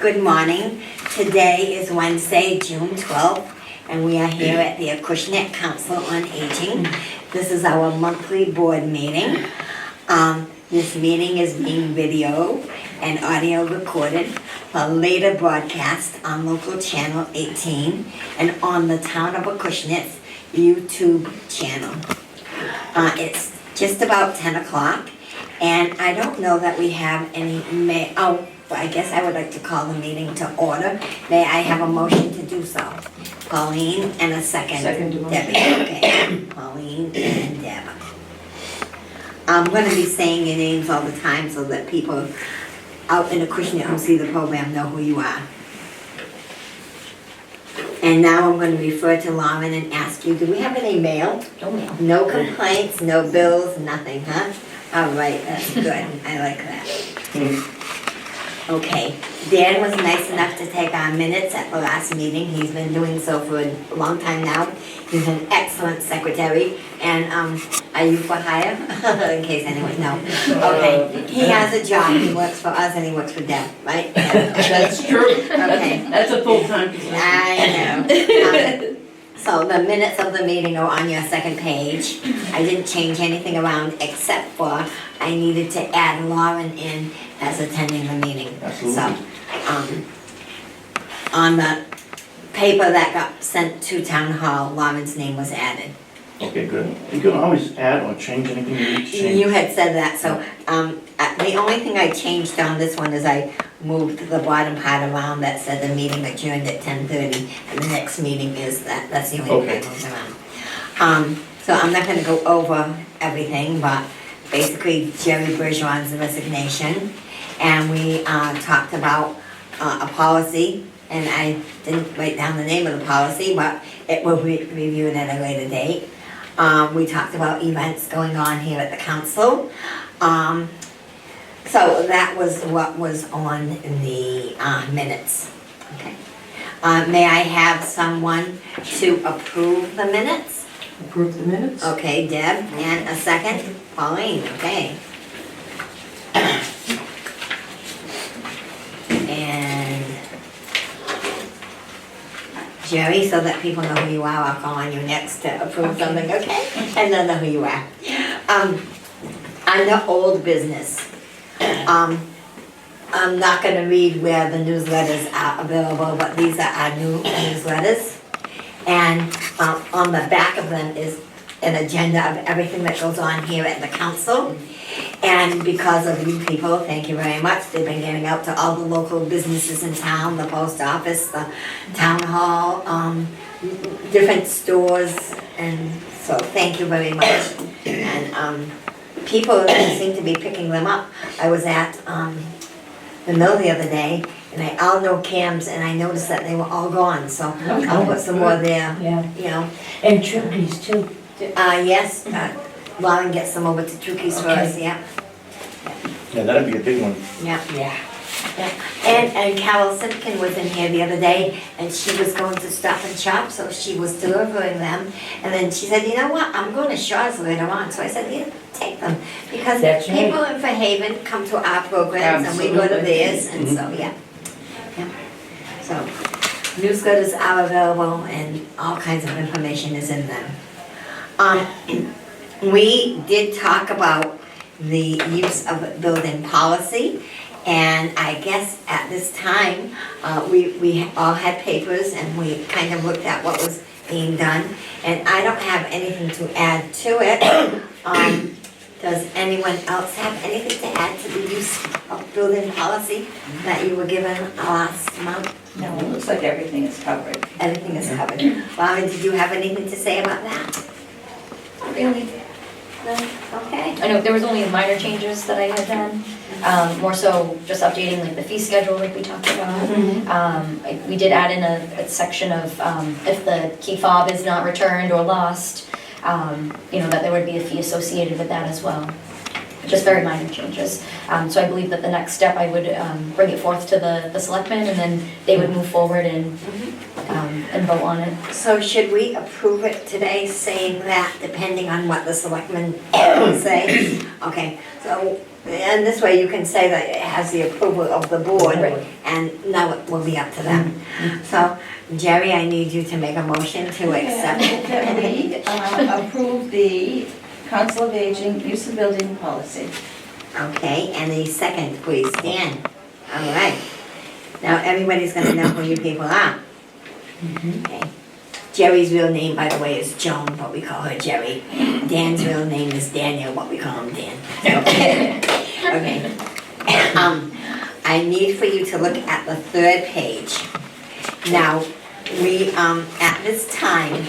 Good morning. Today is Wednesday, June 12th, and we are here at the Acushnet Council on Aging. This is our monthly board meeting. This meeting is being video and audio recorded for later broadcast on local channel 18 and on the Town of Acushnet's YouTube channel. It's just about 10 o'clock, and I don't know that we have any I guess I would like to call the meeting to order. May I have a motion to do so? Pauline and a second. Second to motion. Debbie, okay. Pauline and Deb. I'm gonna be saying your names all the time so that people out in Acushnet who see the program know who you are. And now I'm gonna refer to Lauren and ask you, do we have any mail? No mail. No complaints, no bills, nothing, huh? All right, that's good. I like that. Okay, Dan was nice enough to take our minutes at the last meeting. He's been doing so for a long time now. He's an excellent secretary, and are you for hire? In case anyone knows. Okay, he has a job. He works for us and he works for Deb, right? That's true. Okay. That's a full-time position. I know. So the minutes of the meeting are on your second page. I didn't change anything around except for I needed to add Lauren in as attending the meeting. Absolutely. So, on the paper that got sent to Town Hall, Lauren's name was added. Okay, good. You can always add or change anything you need to change. You had said that, so the only thing I changed on this one is I moved the bottom part around that said the meeting adjourned at 10:30, and the next meeting is that's the only thing I moved around. So I'm not gonna go over everything, but basically Jerry Bergeron's resignation, and we talked about a policy, and I didn't write down the name of the policy, but it will be reviewed at a later date. We talked about events going on here at the council. So that was what was on the minutes. Okay. May I have someone to approve the minutes? Approve the minutes? Okay, Deb, and a second? Pauline, okay. And Jerry, so that people know who you are, I'll call on you next to approve something, okay? And they'll know who you are. Under old business, I'm not gonna read where the newsletters are available, but these are our new newsletters. And on the back of them is an agenda of everything that goes on here at the council. And because of you people, thank you very much, they've been getting out to all the local businesses in town, the post office, the town hall, different stores, and so thank you very much. And people seem to be picking them up. I was at the mill the other day, and I all know cams, and I noticed that they were all gone, so I'll put some more there, Yeah. you know. And Trudy's too. Yes, Lauren gets them over to Tukey's for us, Okay. yeah. Yeah, that'd be a big one. Yeah. Yeah. Yeah. And Carol Simpkin was in here the other day, and she was going to Stop and Shop, so she was delivering them. And then she said, you know what, I'm going to Shaw's later on. So I said, yeah, take them. Because That's right. people in Fairhaven come to our programs and we go to Absolutely. theirs, and so, yeah. Yeah. So, newsletters are available and all kinds of information is in them. We did talk about the use of building policy, and I guess at this time, we all had papers and we kind of looked at what was being done, and I don't have anything to add to it. Does anyone else have anything to add to the use of building policy that you were given last month? No, it looks like everything is covered. Everything is covered. Lauren, did you have anything to say about that? Not really. No? Okay. I know there was only minor changes that I had done, more so just updating like the fee schedule like we talked about. We did add in a section of if the key fob is not returned or lost, you know, that there would be a fee associated with that as well. Just very minor changes. So I believe that the next step, I would bring it forth to the selectmen, and then they would move forward and vote on it. So should we approve it today, saying that depending on what the selectmen say? Okay, so And this way you can say that it has the approval of the board, Right. and now it will be up to them. So, Jerry, I need you to make a motion to accept. That we approve the Council of Aging use of building policy. Okay, and a second, please, Dan. All right. Now, everybody's gonna know who you people are. Okay. Jerry's real name, by the way, is Joan, but we call her Jerry. Dan's real name is Daniel, but we call him Dan. Okay. Okay. I need for you to look at the third page. Now, at this time,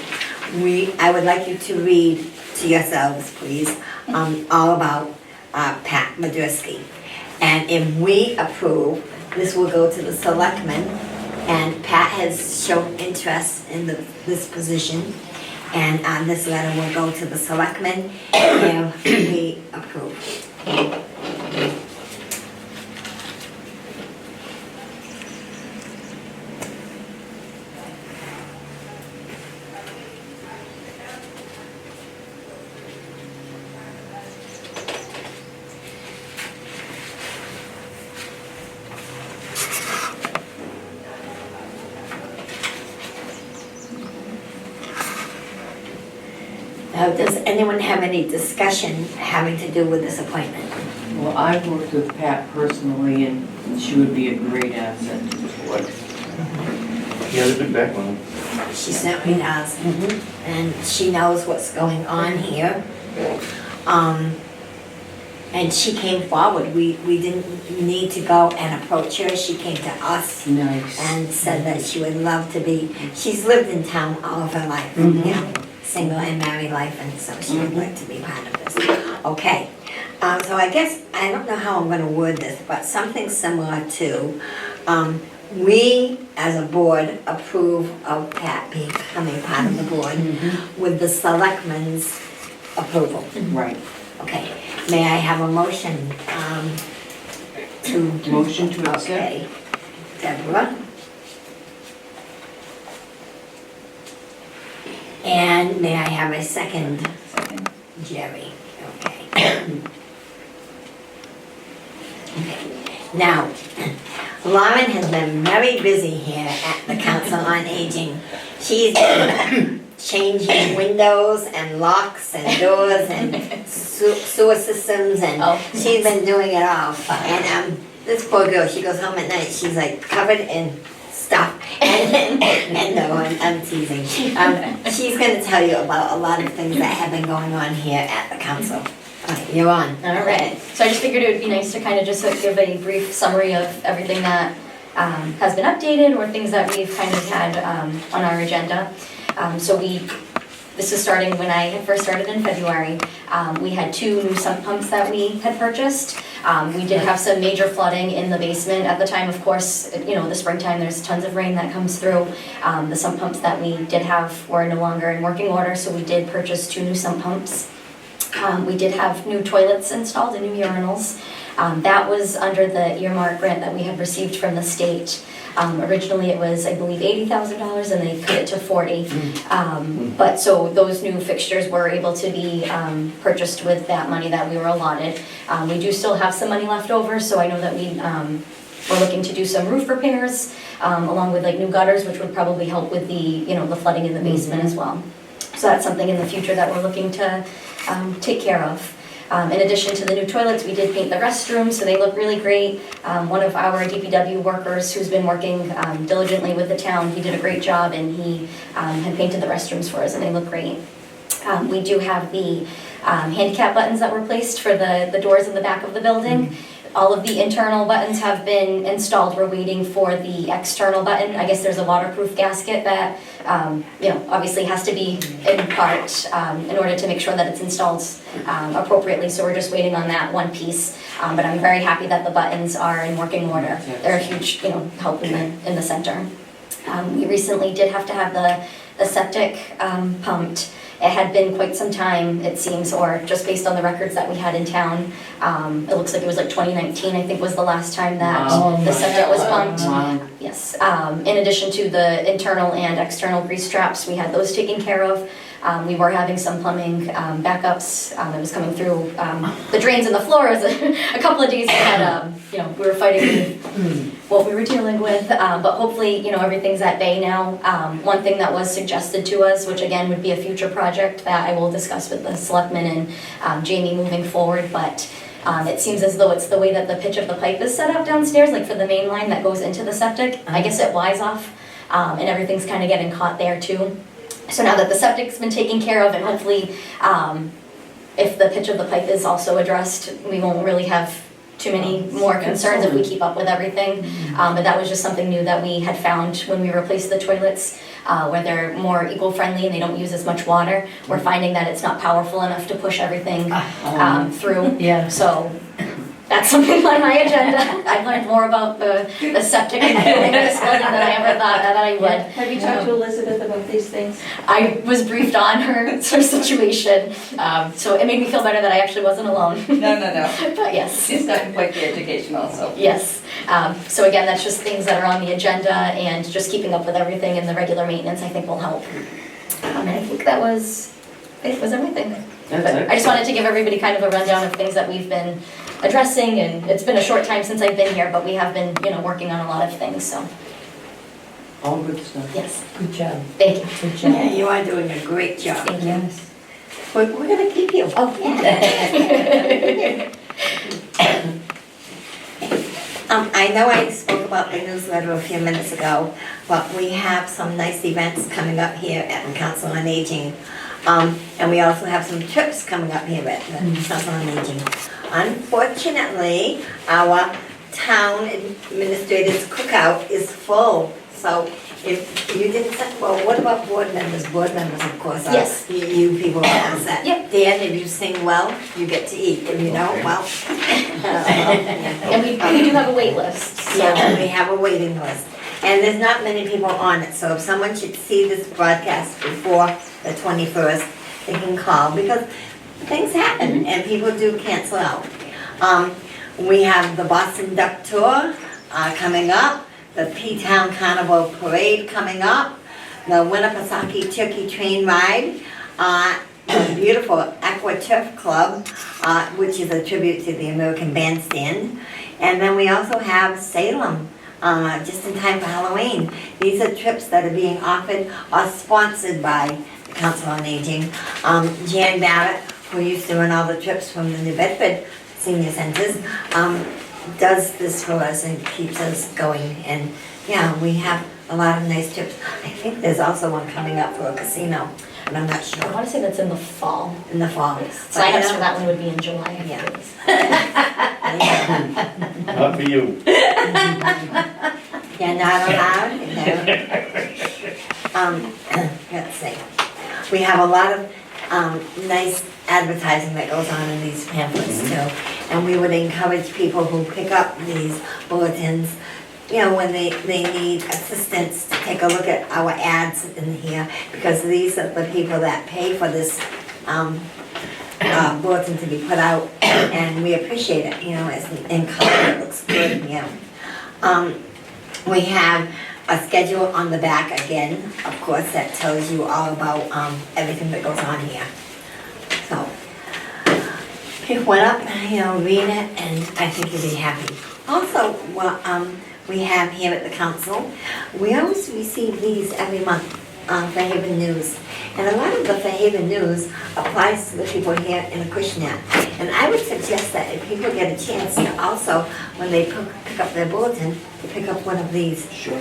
I would like you to read to yourselves, please, all about Pat Madursky. And if we approve, this will go to the selectmen, and Pat has shown interest in this position, and this letter will go to the selectmen if we approve. Now, does anyone have any discussion having to do with this appointment? Well, I've worked with Pat personally, and she would be a great asset to the board. He has a good background. She certainly does, and she knows what's going on here. And she came forward, we didn't need to go and approach her, she came to us Nice. and said that she would love to be, she's lived in town all of her life, you know, single and married life, and so she would like to be part of this. Okay, so I guess, I don't know how I'm gonna word this, but something similar to, we as a board approve of Pat becoming part of the board with the selectmen's approval. Right. Okay, may I have a motion to? Motion to accept? Okay, Deborah. And may I have a second? Second. Jerry, okay. Okay. Now, Lauren has been very busy here at the Council on Aging. She's been changing windows and locks and doors and sewer systems, and Oh. she's been doing it all. And this poor girl, she goes home at night, she's like covered in stuff. And no, I'm teasing. She's gonna tell you about a lot of things that have been going on here at the council. All right, you're on. All right, so I just figured it would be nice to kind of just give a brief summary of everything that has been updated or things that we've kind of had on our agenda. So this is starting when I had first started in February. We had 2 new sump pumps that we had purchased. We did have some major flooding in the basement at the time, of course, you know, the springtime, there's tons of rain that comes through. The sump pumps that we did have were no longer in working order, so we did purchase 2 new sump pumps. We did have new toilets installed and new urinals. That was under the earmark grant that we had received from the state. Originally it was, I believe, $80,000 and they cut it to 40. But so those new fixtures were able to be purchased with that money that we were allotted. We do still have some money left over, so I know that we're looking to do some roof repairs, along with like new gutters, which would probably help with the, you know, the flooding in the basement as well. So that's something in the future that we're looking to take care of. In addition to the new toilets, we did paint the restrooms, so they look really great. One of our DPW workers who's been working diligently with the town, he did a great job, and he had painted the restrooms for us, and they look great. We do have the handicap buttons that were placed for the doors in the back of the building. All of the internal buttons have been installed. We're waiting for the external button. I guess there's a waterproof gasket that, you know, obviously has to be in part in order to make sure that it's installed appropriately. So we're just waiting on that one piece. But I'm very happy that the buttons are in working order. They're a huge, you know, help in the center. We recently did have to have the septic pumped. It had been quite some time, it seems, or just based on the records that we had in town. It looks like it was like 2019, I think, was the last time that the septic was pumped. Wow. Yes, Yes, in addition to the internal and external grease traps, we had those taken care of. We were having some plumbing backups. It was coming through the drains and the floors. A couple of days we had, we were fighting with what we were dealing with, but hopefully, everything's at bay now. One thing that was suggested to us, which again would be a future project that I will discuss with the selectmen and Jamie moving forward, but it seems as though it's the way that the pitch of the pipe is set up downstairs, like for the main line that goes into the septic. I guess it Y's off, and everything's kind of getting caught there too. So now that the septic's been taken care of, and hopefully, if the pitch of the pipe is also addressed, we won't really have too many more concerns if we keep up with everything. But that was just something new that we had found when we replaced the toilets, where they're more eco-friendly and they don't use as much water. We're finding that it's not powerful enough to push everything through. Yeah. So that's something on my agenda. I've learned more about the septic and building this building than I ever thought that I would. Have you talked to Elizabeth about these things? I was briefed on her situation, so it made me feel better that I actually wasn't alone. No. But yes. She's gotten quite the education also. Yes. So again, that's just things that are on the agenda, and just keeping up with everything and the regular maintenance I think will help. And I think that was everything. That's But it. I just wanted to give everybody kind of a rundown of things that we've been addressing, and it's been a short time since I've been here, but we have been, working on a lot of things, so, All good stuff. yes. Good job. Thank you. Good job. Yeah, you are doing a great job. Thank you. Yes. We're gonna keep you. Oh, yeah. I know I spoke about the newsletter a few minutes ago, but we have some nice events coming up here at the Council on Aging. And we also have some trips coming up here at the Council on Aging. Unfortunately, our town administrator's cookout is full, so if you didn't set, well, what about board members? Board members, of course, are. Yes. You people are all set. Yep. Dan, if you sing well, you get to eat. If you don't, well. And we do have a wait list, so. Yeah, we have a waiting list. And there's not many people on it, so if someone should see this broadcast before the 21st, they can call, because things happen and people do cancel out. We have the Boston Duck Tour coming up, the P-Town Carnival Parade coming up, the Winnipesaukee Turkey Train Ride, the beautiful Aqua Turf Club, which is a tribute to the American Bandstand, and then we also have Salem, just in time for Halloween. These are trips that are being offered or sponsored by the Council on Aging. Jan Barrett, who used to run all the trips from the New Bedford Senior Centers, does this for us and keeps us going. And yeah, we have a lot of nice trips. I think there's also one coming up for a casino, but I'm not I sure, want to say that's in the fall. in the fall. Sign-ups for that one would be in July. Yeah. Not for you. You're not allowed, no. Let's see. We have a lot of nice advertising that goes on in these pamphlets too. And we would encourage people who pick up these bulletins, when they need assistance, to take a look at our ads in here, because these are the people that pay for this bulletin to be put out, and we appreciate it, it's in color, it looks good, we have a schedule on the back again, of course, that tells you all about everything that goes on here. So, pick one up, read it, and I think you'll be happy. Also, we have here at the council, we always receive these every month, Fairhaven News. And a lot of the Fairhaven News applies to the people here in Acushnet. And I would suggest that if people get a chance to also, when they pick up their bulletin, to pick up one of these. Sure.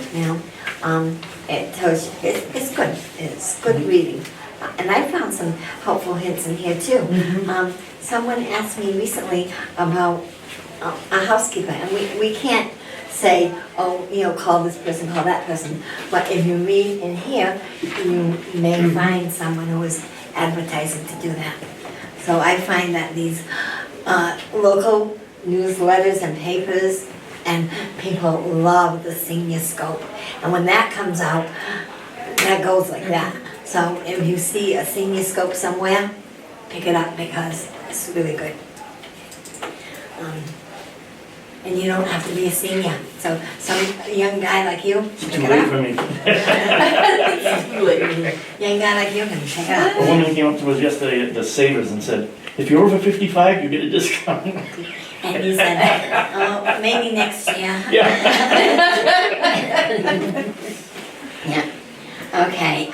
It tells you, it's good, it's good reading. And I found some helpful hints in here too. Someone asked me recently about a housekeeper, and we can't say, call this person, call that person. But if you read in here, you may find someone who is advertising to do that. So I find that these local newsletters and papers, and people love the senior scope. And when that comes out, that goes like that. So if you see a senior scope somewhere, pick it up because it's really good. And you don't have to be a senior, so some young guy like you, It's pick too it late up. for me. Young guy like you can pick it up. A woman came up to us yesterday at the Savers and said, if you're over 55, you get a discount. And you said, oh, maybe next year. Yeah. Yeah, okay,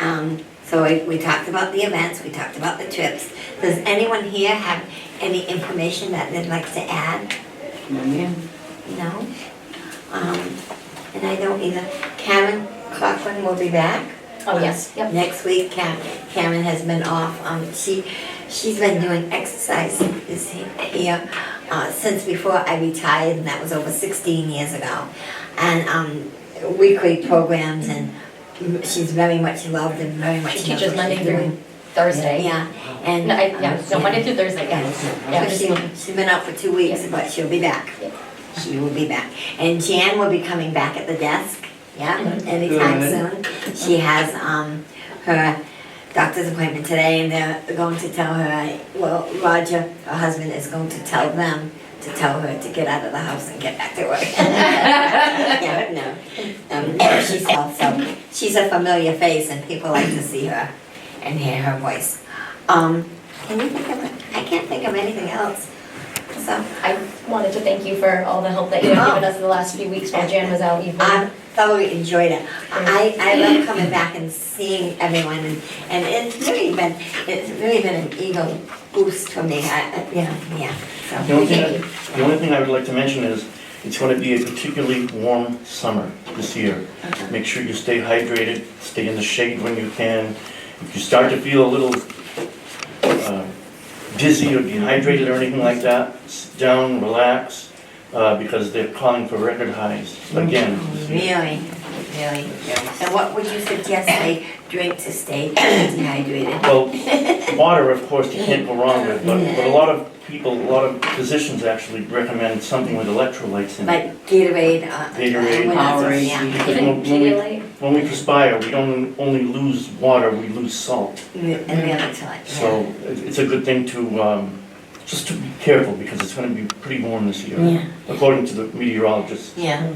so we talked about the events, we talked about the trips. Does anyone here have any information that they'd like to add? No? And I don't either. Karen Cochran will be back. Oh, yes, yep. Next week, Karen has been off. She's been doing exercise here since before I retired, and that was over 16 years ago. And weekly programs, and she's very much loved and very much She knows teaches what she's Monday doing. through Thursday. Yeah, and No, Monday through Thursday, yeah. Yeah, so she's been out for 2 weeks, but she'll be back. Yeah. She will be back. And Jan will be coming back at the desk, yeah, Mhm. anytime Good. soon. She has her doctor's appointment today, and they're going to tell her, well, Roger, her husband, is going to tell them to tell her to get out of the house and get back to work. Yeah, no. She's a familiar face, and people like to see her and hear her voice. Can you think of it? I can't think of anything else. So, I wanted to thank you for all the help that you have given us in the last few weeks while Jan was out. You've I been, thoroughly enjoyed it. I love coming back and seeing everyone, and it's really been an ego boost for me. Yeah. So, The only thank you. thing I would like to mention is, it's going to be a particularly warm summer this year. Make sure you stay hydrated, stay in the shade when you can. If you start to feel a little dizzy or dehydrated or anything like that, sit down, relax, because they're calling for record highs again. this year. Really. And what would you suggest they drink to stay dehydrated? Well, water, of course, you can't go wrong with, but a lot of people, a lot of physicians actually recommend something with electrolytes in it. Like Gatorade, Gatorade. Powerade. yeah. even Pedialyte. When we perspire, we don't only lose water, we lose salt. And the electrolyte. So it's a good thing to, just to be careful, because it's gonna be pretty warm this year, Yeah. according to the meteorologists. Yeah.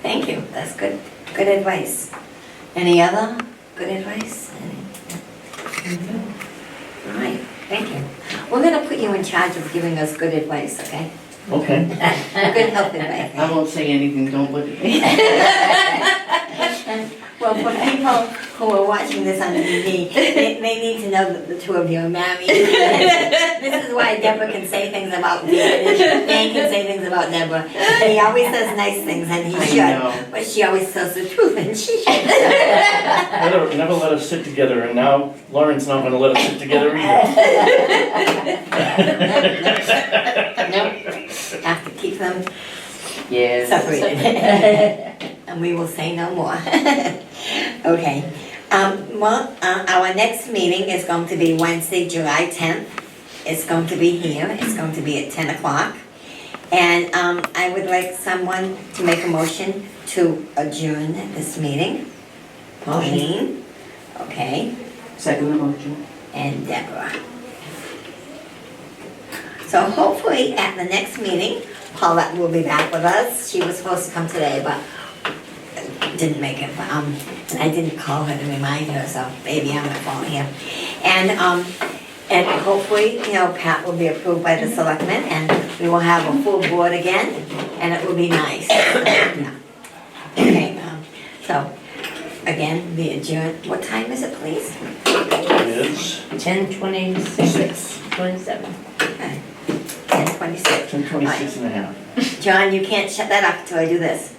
Thank you, that's good advice. Any other good advice? All right, thank you. We're gonna put you in charge of giving us good advice, okay? Okay. Good health advice. I won't say anything, don't look at me. Well, for people who are watching this on TV, they need to know that the two of you are married. This is why Deborah can say things about me, and Dan can say things about Deborah. He always says nice things, and he I should, know. but she always tells the truth, and she should. Never let us sit together, and now Lauren's not gonna let us sit together either. No, have to keep them Yes. separated. And we will say no more. Okay. Our next meeting is going to be Wednesday, July 10th. It's going to be here. It's going to be at 10 o'clock. And I would like someone to make a motion to adjourn this meeting. Pauline, okay, Second motion. and Deborah. So hopefully at the next meeting, Paulette will be back with us. She was supposed to come today, but didn't make it. And I didn't call her to remind her, so maybe I'm at fault here. And hopefully, Pat will be approved by the selectmen, and we will have a full board again, and it will be nice. Yeah. Okay, so, again, the adjourn, what time is it, please? It's 10:26, 27. 10:26. 10:26 and a half. John, you can't shut that off until I do this.